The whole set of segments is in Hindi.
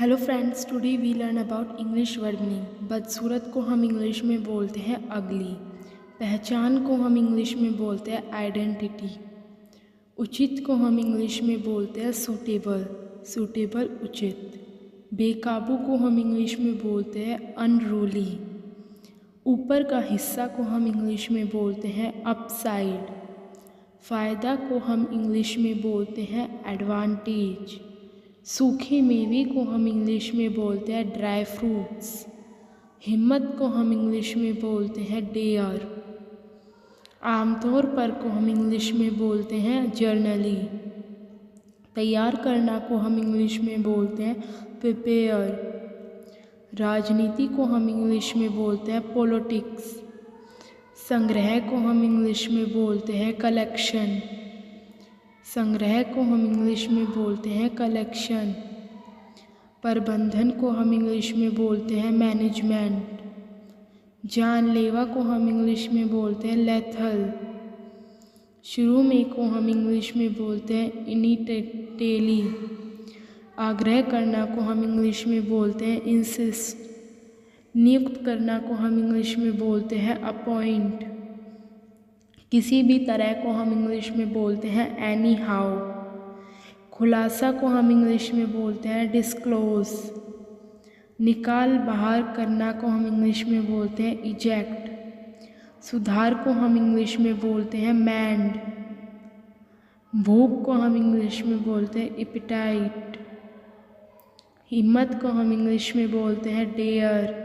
Hello friends, today we learn about English word meaning. बदसूरत को हम इंग्लिश में बोलते हैं अगली। पहचान को हम इंग्लिश में बोलते हैं आइडेंटिटी। उचित को हम इंग्लिश में बोलते हैं सूटेबल, सूटेबल उचित। बेकाबू को हम इंग्लिश में बोलते हैं अनरूली। ऊपर का हिस्सा को हम इंग्लिश में बोलते हैं अपसाइड। फ़ायदा को हम इंग्लिश में बोलते हैं एडवांटेज। सूखे मेवे को हम इंग्लिश में बोलते हैं ड्राई फ्रूट्स। हिम्मत को हम इंग्लिश में बोलते हैं डेयर। आमतौर पर को हम इंग्लिश में बोलते हैं जर्नली। तैयार करना को हम इंग्लिश में बोलते हैं प्रिपेयर। राजनीति को हम इंग्लिश में बोलते हैं पॉलिटिक्स। संग्रह को हम इंग्लिश में बोलते हैं कलेक्शन। संग्रह को हम इंग्लिश में बोलते हैं कलेक्शन। प्रबंधन को हम इंग्लिश में बोलते हैं मैनेजमेंट। जानलेवा को हम इंग्लिश में बोलते हैं लेथल। शुरू में को हम इंग्लिश में बोलते हैं इनिटेली। आग्रह करना को हम इंग्लिश में बोलते हैं इंसिस्ट। नियुक्त करना को हम इंग्लिश में बोलते हैं अपॉइंट। किसी भी तरह को हम इंग्लिश में बोलते हैं एनी हाउ। खुलासा को हम इंग्लिश में बोलते हैं डिस्क्लोज। निकाल बाहर करना को हम इंग्लिश में बोलते हैं इजेक्ट। सुधार को हम इंग्लिश में बोलते हैं मैंड। भूख को हम इंग्लिश में बोलते हैं एपेटाइट। हिम्मत को हम इंग्लिश में बोलते हैं डेयर।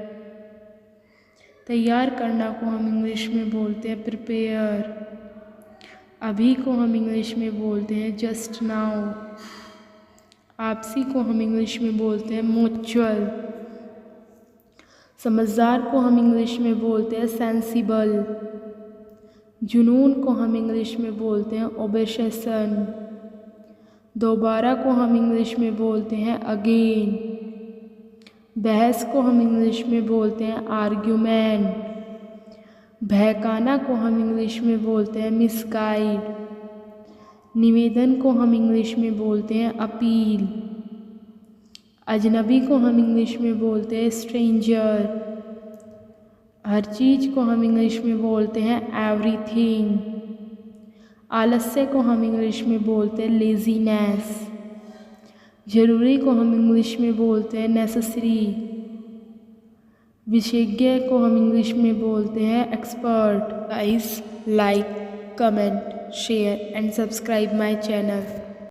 तैयार करना को हम इंग्लिश में बोलते हैं प्रिपेयर। अभी को हम इंग्लिश में बोलते हैं जस्ट नाउ। आपसी को हम इंग्लिश में बोलते हैं म्यूचुअल। समझदार को हम इंग्लिश में बोलते हैं सेंसिबल। जुनून को हम इंग्लिश में बोलते हैं ओबसेशन। दोबारा को हम इंग्लिश में बोलते हैं अगेन। बहस को हम इंग्लिश में बोलते हैं आर्ग्यूमेंट। बहकाना को हम इंग्लिश में बोलते हैं मिसगाइड। निवेदन को हम इंग्लिश में बोलते हैं अपील। अजनबी को हम इंग्लिश में बोलते हैं स्ट्रेंजर। हर चीज़ को हम इंग्लिश में बोलते हैं एवरीथिंग। आलस्य को हम इंग्लिश में बोलते हैं लेजीनेस। ज़रूरी को हम इंग्लिश में बोलते हैं नेसेसरी। विशेषज्ञ को हम इंग्लिश में बोलते हैं expert. Guys, like, comment, share and subscribe my channel.